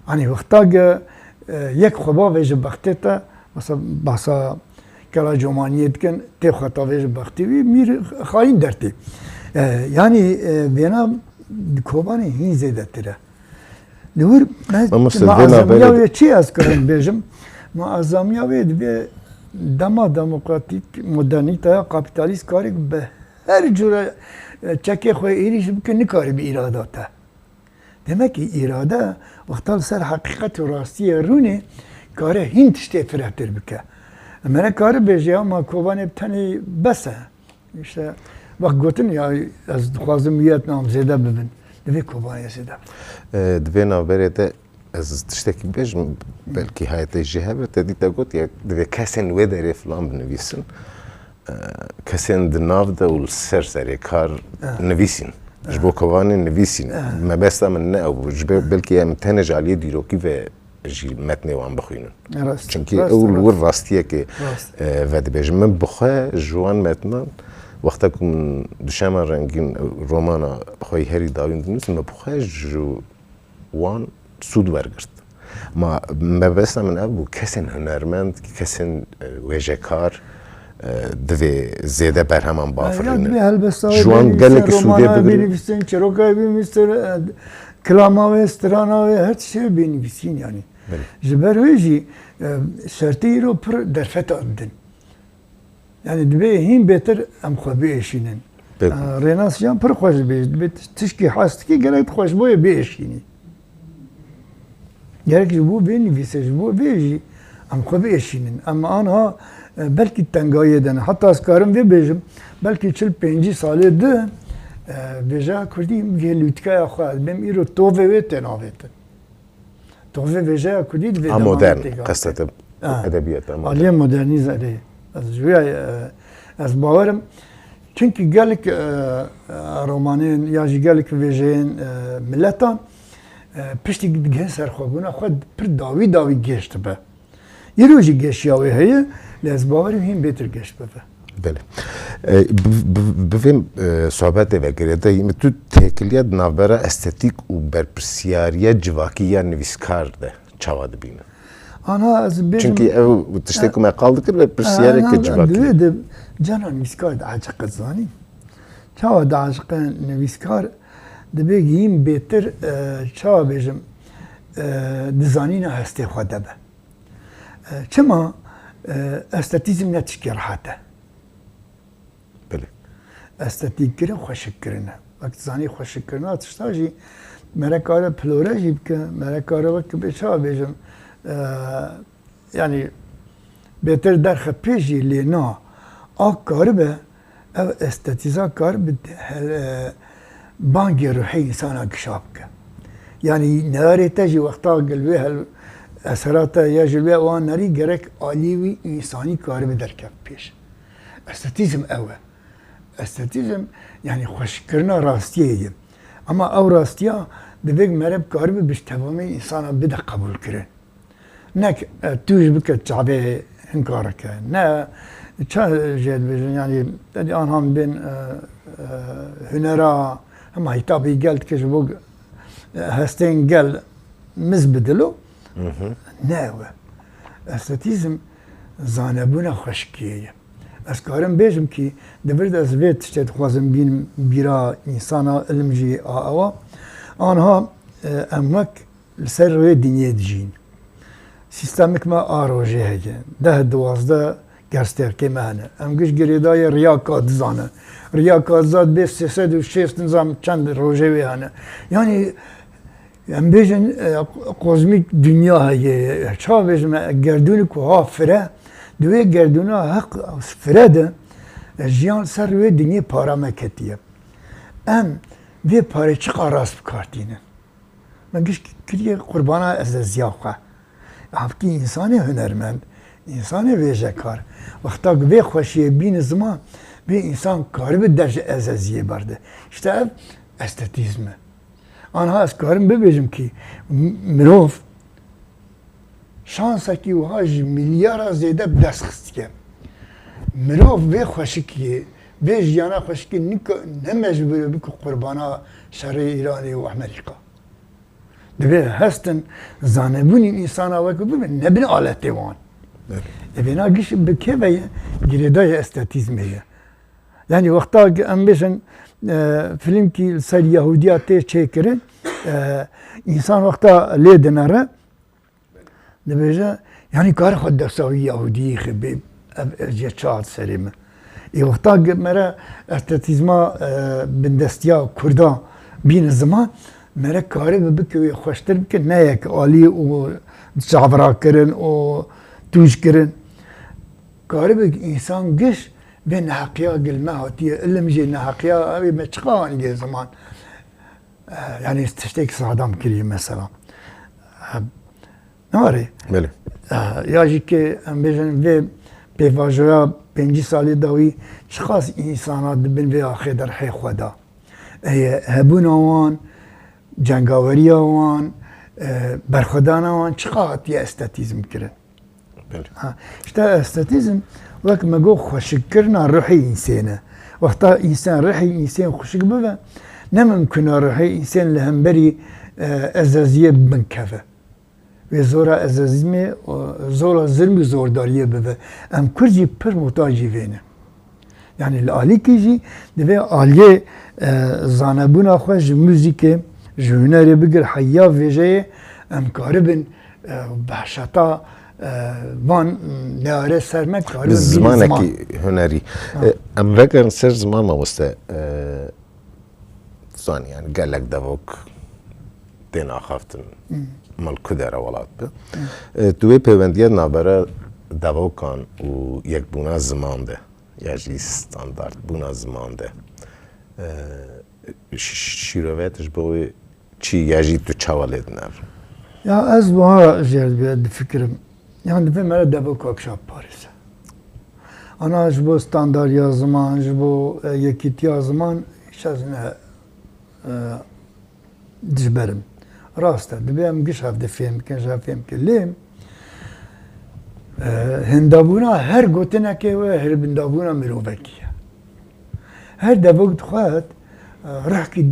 S2: یعنی وقتا یک خوابش بخته تا مثلا بحثا کلا جمانیت کن تی خطاویش بختی وی میر خاین درتی یعنی بینا کوبانی هین زیده تره نور معظمیاوی چی از کرن بیجم معظمیاوی دوی دما دموکراتیک مدرنیتا کپیتالیست کاری به هر جوره چکی خوی ایریش بکن نکاری به ایراداته demek ki irade وقتا سر حقیقت و راستی رونه کاره هین تشتی فرهتر بکه من کار بیجی اما کوبانی بتنی بسه işte وقت گوتن یا از خوازم یاد نام زیده ببین دوی کوبانی زیده
S1: دوی نابره ده از تشتکی بیجم بلکی هایت جهبه تدی تا گوت یا دوی کسین وی داره فلان بنویسن کسین دناف ده و سر سری کار نویسین جبو کوانی نویسین ما بس من نه او جبو بلکی ام تنج علی دیروکی و جی متن وان بخوینن چونکی اول ور راستیه که ود بیجم من بخواه جوان متنان وقتا کم دوشم رنگین رومانا بخوای هری داوین دنیس ما بخواه جوان سود ورگرد ما بس من ابو کسین هنرمند کسین وجهکار دوی زیده بر همان بافرینه
S2: جوان گله که سوده بنویسین چروکای بنویسین کلاماوی استراناوی هر چی بنویسین یعنی جبر ویجی شرطی رو پر درفت آمدن یعنی دوی هیم بهتر ام خواه بیشینن ریناسیان پر خوش بیشت تشکی هست که گله خوش بوی بیشینی gerek ji bo bênivîse ji bo vê jî em xwe biêşînin em anha belkî tengayê de ne heta ez karim vê bêjim belkî 40-50 salê di vêjeya Kurdî vê lûtkeya xwe ez bêm îro tovê wê tê navêtin tovê vêjeya Kurdî divê
S1: A modern qestetim edebiyat ama.
S2: Aliye modernize edeyê ez ji wê ez bawerim çünkü gelek romanên ya jî gelek vêjeyên milletan piştî digihên serxwebûna xwe pir dawî geş dibe. Îro jî geşiya wê heye lê ez bawerim hîn bêtir geş bibe.
S1: Belê. Bi vê sohbetê vekirê de tu têkiliya di navbera estetik û berpirsyariya civakî ya nivîskar de çawa dibînin.
S2: Ana ez bêjim
S1: Çünkü ev tiştê ku me qal dikir berpirsyareke civakî.
S2: Divê de cana nivîskar diaciqe zanîn. Çawa diaciqe nivîskar dibe hîn bêtir çawa bêjim di zanîna hestê xwe de be. Çima estetîzm ne tişkî rehat e.
S1: Belê.
S2: Estetîkkirin xweşikkirin e. Vekî zanî xweşikkirina tişta jî me re kare pilore jî bike, me re kare wekî bê çawa bêjim yani bêtir derxe pêş jî lê na a karibe ev estetîza karibe bangê ruhê insana gişa bike. Yani nearê te jî wexta gil wê eserata ya ji wê wan nerî gerek alî wî însanî karibe derket pêş. Estetîzm ew e. Estetîzm yani xweşikkirina rastiyê ye. Ama ew rastiya divê mere karibe bi tevamê insana bide qebûlkirin. Nek tu ji bike çavê hinkareke. Ne ça jê dibêjin yani anhan bên hunera hema hitabî gel dike ji bo hestên gel miz bidilo ne ew e. Estetîzm zanebûna xweşikiyê ye. Ez karim bêjim kî divir de ez vê tiştê dixwazim bînim bîra însana ilim jî a ewa anha em wek li ser rêyê dîniyê dijîn. Sistemik me a rojê heye. 10-12 gerstêrkê me hene. Em giş girêdayê riyaka dizane. Riyaka zat bê 360 nizam çend rojê wê hene. Yani em bêjin kozmîk dünya heye. Çawa bêjim gerdûnê ku ha fire divê gerdûna heq fire de jiyan ser wê dîniyê para me ketiye. Em vê parê çiqa rast bikartînin. Me giş kiriye qurbana ezeziya xwe. Hafki insanê hunermend, insanê vêjekar. Wexta vê xweşiyê bîne ziman vê insan karibe der ji ezeziyê berde. İşte ev estetîzm e. Anha ez karim bibêjim kî mirov şansekî wiha ji milyara zêde destxistike. Mirov vê xweşikiyê, vê jiyana xweşikî ne mecbûr bike qurbana şerê İranê û Amerîka. Divê hestin zanebûnên insana wekî bibe nebin aletê wan. Evêna giş bi kêve ye girêdaya estetîzmê ye. Yani wexta em bêjin filmkî li ser Yahudiya tê çêkirin însan wexta lê dinere dibêje yani karê xwe dewsa wî Yahudiyê xebê ev jê çahat serê me. Wexta mere estetîzma bindestiya Kurda bîne ziman mere karibe bike wê xweştir bike neyek alî û çavrakirin û tûjkirin. Karibe însan giş vê neheqiya gilme hatiye ilim jê neheqiya evê me çiqa anî ziman. Yani tiştekî sadam kiriye mesela. Ne var?
S1: Belê.
S2: Ya jî ki em bêjin vê pêvajoya 5 salî da wî çiqas însana dibin vê axê derhê xwe da. Hebûna wan, cengaveriya wan, berxwedana wan çiqa hatiye estetîzm kirin. İşte estetîzm wek me got xweşikkirina ruhê însêne. Wexta însan ruhê însên xweşik bibe ne mimkûn e ruhê însên li hemberî ezeziyê binkeve. Vê zora ezezîmê zora zilm û zordariyê bibe. Em Kurd jî pir muhtacî vê ne. Yani li alîkê jî divê aliyê zanebûna xwe ji mûzîkê ji hunerê bigir heya vêjeyê em karibin behşeta van neare serme karibin
S1: Bi zimanekî hunerî. Em vegerin ser ziman mamoste zanî yani gelek devok tên axaftin مال کدر ولات به توی پیوندیت نابره دواکان و یک بنا زمان ده یعنی استاندارد بنا زمان ده شیرواتش بوی چی یعنی تو چوالید نر
S2: یا از بها زیاد بیاد فکرم yani bir mera devok akşam Paris'e. Ana bu standart ya zaman, bu yekit ya zaman şazne dijberim. Rasta, dibem giş hafte film, kenja film kelim. Hindabuna her gotine ke ve her bindabuna mirovekiye. Her devok tkhat rahki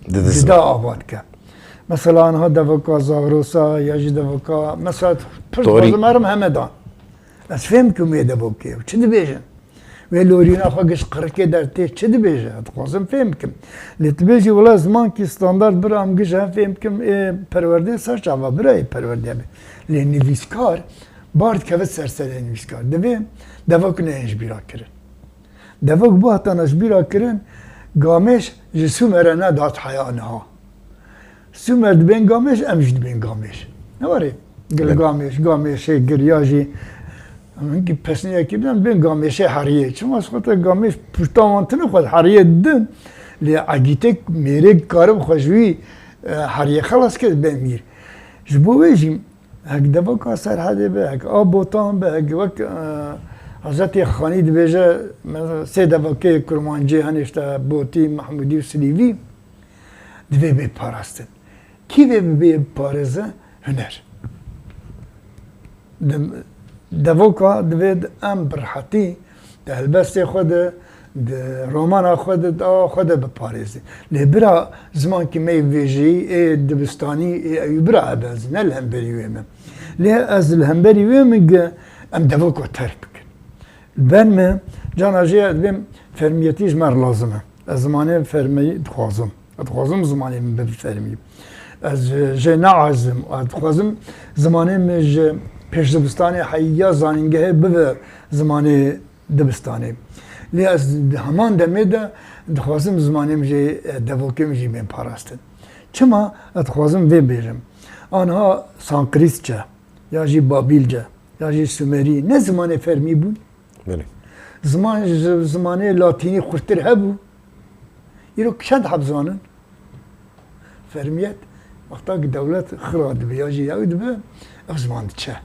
S2: dida avad ke. مثلا ها دفکا زاغروسا یا جی دفکا مثلا پرت بازمارم همه دان از فهم کمی دفکی چه دی بیجن و لورینا خواهش قرکه در تی چه دی بیجن خواستم فهم کم لیت بیجی ولی زمان کی استاندارد برام گیش هم فهم کم پرورده سر چاوا برای پرورده بی لی نویسکار بارد که سرسره نویسکار دفک نه انش بیرا کرن دفک با حتی نش بیرا کرن گامش جسو مرنه داد حیانه ها Sümer ben gameş, emjid ben gameş. Ne var ya? Gel gameş, giriyaji. Ki pesniye ki ben gameşe hariye. Çünkü aslında gameş puştamantını koy hariye din. Li agitek merek karım xoşvi hariye xalas ked ben mir. Jbo vejim hak devaka serhade be, hak abotan be, hak vak Hazreti Khani dibêje sê devakê Kurmancê hene işte Botî, Mahmudî û Silîvî divê bê parastin. Kî vê bibê parêze? Huner. Devoka divê em bi rehetî di helbestê xwe de di romana xwe de xwe de biparêzî. Lê bira zimankî me vêjeyî ê dibistanî ê ew bira hebe ez ne li hemberî wê me. Lê ez li hemberî wê me em devoka terk bikin. Ben me cana jê dibêm fermiyetî ji me re lazim e. Ez zimanê fermiyî dixwazim. Dixwazim zimanê min bibe fermî. Ez jê neazim. Dixwazim zimanê min ji pêşdibistanê heyiya zanîngehê bibe zimanê dibistanê. Lê ez heman demê de dixwazim zimanê min jê devokê min jî bên parastin. Çima ez dixwazim vê bêjim. Anha Sanskritçe ya jî Babilce ya jî Sümerî ne zimanê fermî bûn? Zimanê Latînî xurttir hebû. İro kişand hebzanin? Fermiyet wexta ki dewlet xira dibe ya jî ew dibe ev ziman diçe.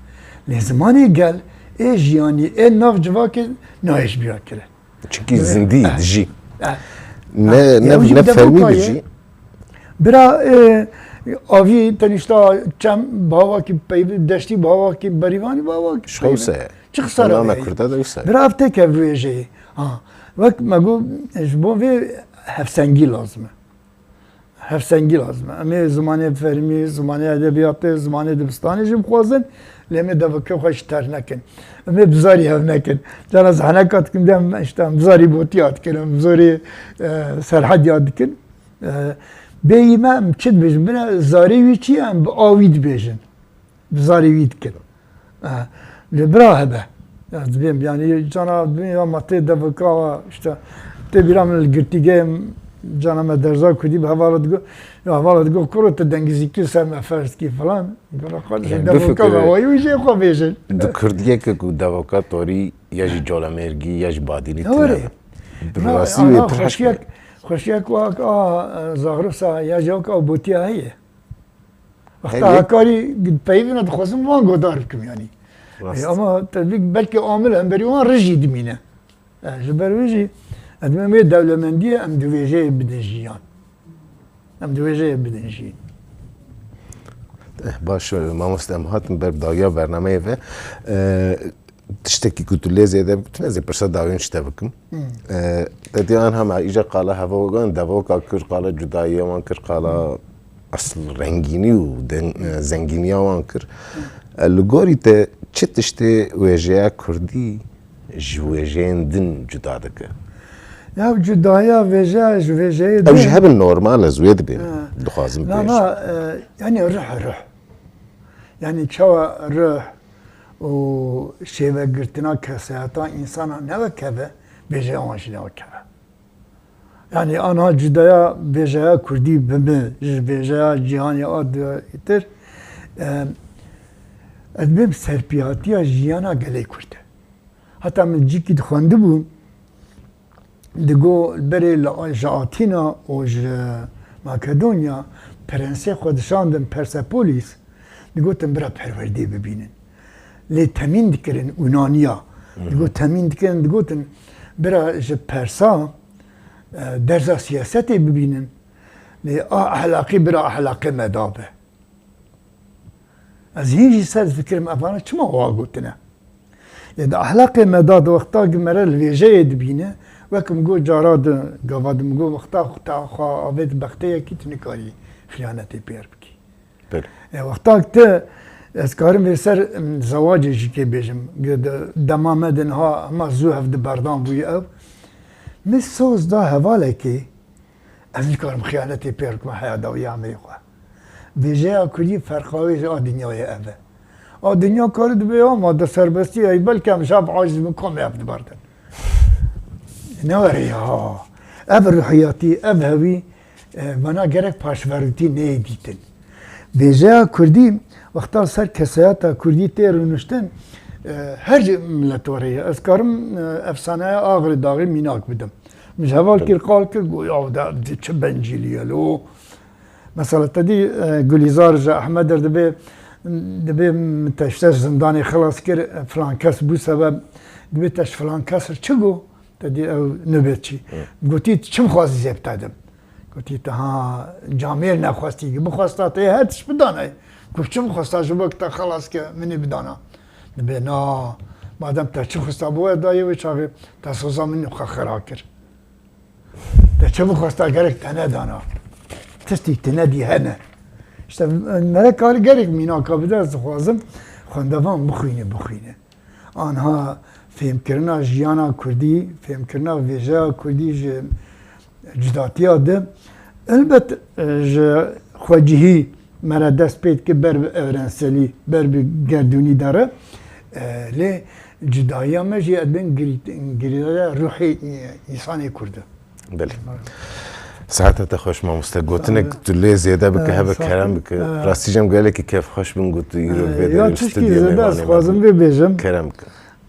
S2: Lê zimanê gel ê jiyanî ê nav civakê nayê bîra kire.
S1: Çünkü zindî dijî. Ne fermî dijî.
S2: Bira avî tenîşta çem bavakî peyvî deştî bavakî berîvanî bavakî.
S1: Şewse.
S2: Çi xisara
S1: me Kurda da wisa.
S2: Bira ev têk ev wêjeyê. Wek me got ji bo vê hevsengî lazim e. Hevsengî lazim e. Em ê zimanê fermî, zimanê edebiyatê, zimanê dibistanê jî bixwazin, lê em ê devekê xwe ji ter nekin. Em ê bizarî hev nekin. Can ez heneka dikim de em işte bizarî botî dikin, em bizarî serhedya dikin. Bêyî me em çi dibêjin? Bine zarî wî çi ye em bi avî dibêjin. Bizarî wî dikin. Lê bira hebe. Dibêm yani cana dibêm ama tê deveka işte tê bîra min li girtîgehê cana me derza kudî bi hevala digo ya hevala digo kuro te dengizîkî ser me ferz kî falan. Deveka hewayî wî jê xwe bêjin.
S1: Di Kurdiyeke ku deveka torî ya jî colemêrgî ya jî badînî tune. Bi rastî wê pir heşk
S2: خوشیک واق زاغروسا یا جوک او بوتیا هیه. وقتا هکاری پیوینه دخوازم وان گودار بکم یعنی. اما تدبیق بلکه عامل هم بری وان رجی دمینه. جبر ویجی ادمه دولمندیه ام دویجه بدن جیان. ام دویجه بدن جیان.
S1: باش مامۆستا هاتم ber dagiya bernameyê ve tiştekî ku tu lê zêde tu nezê pirsa dawiyên ji te bikim. Dediyan hema îja qala hevogan devoka kir qala cudayiya wan kir qala asl rengînî û zengîniya wan kir. Li gorî te çi tiştê wêjeya Kurdî ji wêjeyên din cuda dike?
S2: Ya cudaya wêjeya ji wêjeyê
S1: din. Ew ji hebin normal ez wê dibêjim. Dixwazim pêş.
S2: Yani ruh. Yani çawa ruh û şêvegirtina kesehata insana nevekeve bêjeya wan jî nevekeve. يعني أنا جدايا بيجايا كردي بمه بيجايا جيهاني آد يتر أدبم سرپیاتیا جیانا گله کرده حتی من جی که خونده بوم دگو بری لآتینا و ماکدونیا پرنسی خودشاندن پرسپولیس دگو تن برا پروردی ببینن لی تمین دکرن اونانیا دگو تمین دکرن دگو تن برا جه پرسا درزا سیاستی ببینن لی احلاقی برا احلاقی مدابه از هیچی سر فکرم افغانه چما واقعتنه یعنی احلاق مداد وقتا گمره الویجه دبینه وکم گو جاراد گوادم گو وقتا خواه آوید بخته یکی تنکاری خیانتی پیر بکی وقتا که از کارم به سر زواجی که بیجم دمامدن ها اما زو هفت بردان بوی او می سوز دا حواله که از کارم خیانتی پیر کم حیاداوی عمری خواه ویژه کلی فرقاوی آ دنیای اوه آ دنیا کار دبی ما دا سربستی ای بلکه هم شب عاجز مکام یفت بردن نوری ها او روحیاتی او هوی منا گرک پاشوردی نیدیدن ویژه کردی وقتا سر کسایتا کردی تیرونشتن هر ملت وریه از کارم افسانه آغر داغی میناک بدم مش هوال کل قال کل گویا دا چه بنجیلیه لو مثلا تدي گلیزار جا احمد دبي تشتش زنداني خلاص كر فلان كاس بو سبب دبي تش فلان كاس چگو تدي او نبتشي قلتي چم خواست زبط ادم قلتي ها جامير نخواستی بخواستا تي هاتش بدانه قلت چم خواستا جبك خلاص که مني بدانا دبي نا مادام تا چم خواستا بو دایه و چاغي تا سوزا مني خراكر تا چم خواستا گرك تنه دانا تشتی تندی هنه işte مرا کار گرک مینا کابده از خوازم خواندوان بخوینه آنها فهم کرنا جیانا کردی فهم کرنا ویژه کردی جداتیا ده البته خواجهی مرا دست پید که بر اورنسلی بر گردونی داره لی جدایی همه جی ادبین گریده روحی انسانی کرده
S1: بله ساعتها تخوش ما مستقوتنك تولي زيادة بك هبك كلام بك راستي جم قال لك كيف خوش بنقول يرو
S2: بيدر الاستوديو زيادة خوازم ببيجم
S1: كلامك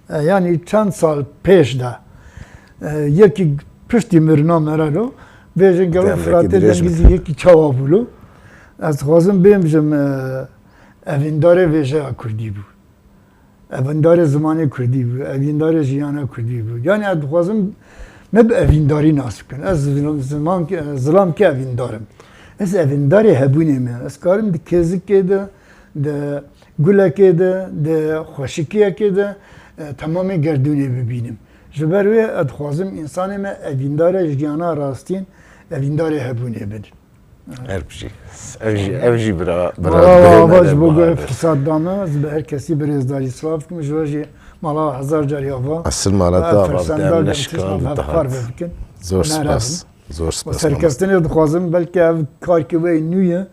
S2: يعني چند سال پیش ده یکی پشتی مرنا مرالو بیجن گلو فراتر دنگیزی یکی چاوا بولو از خوازم بیمجم اویندار ویژه کردی بود اویندار زمانی کردی بود اویندار جیانا کردی بود یعنی از خوازم نه به اوینداری ناسب کن از ظلام که اویندارم از اوینداری هبونه من از کارم ده کزک ده ده گله که ده خوشکیه که ده تمام گردونی ببینم جبروی ادخوازم انسان ما اویندار جیانا راستین اویندار هبونه بد
S1: اوجی برا
S2: باز بگو فساد دامه از به هر کسی برزداری سلاف کم جواجی مالا هزار جاری آوا
S1: اصل مالا داوا بدم نشکان بتاعت زور سپاس زور سپاس
S2: سرکفتنی دخوازم بلکه او کار که وی نویه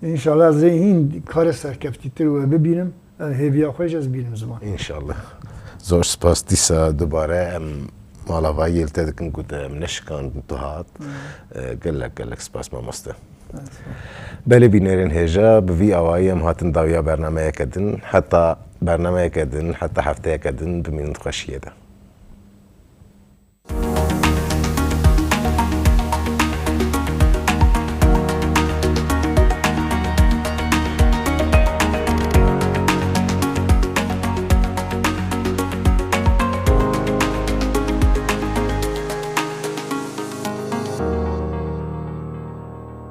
S2: انشالله از این کار سرکفتی تر و ببینم هیویا خوش از بینم زمان
S1: انشالله زور سپاس دیسا دوباره مالا وای التدکن قد نشکان بتاعت قلك سپاس ما مسته بله بینرین هجا بوی آوایم هاتن داویا برنامه کدن حتی برنامه کدن حتی هفته کدن بمینت خوشیه ده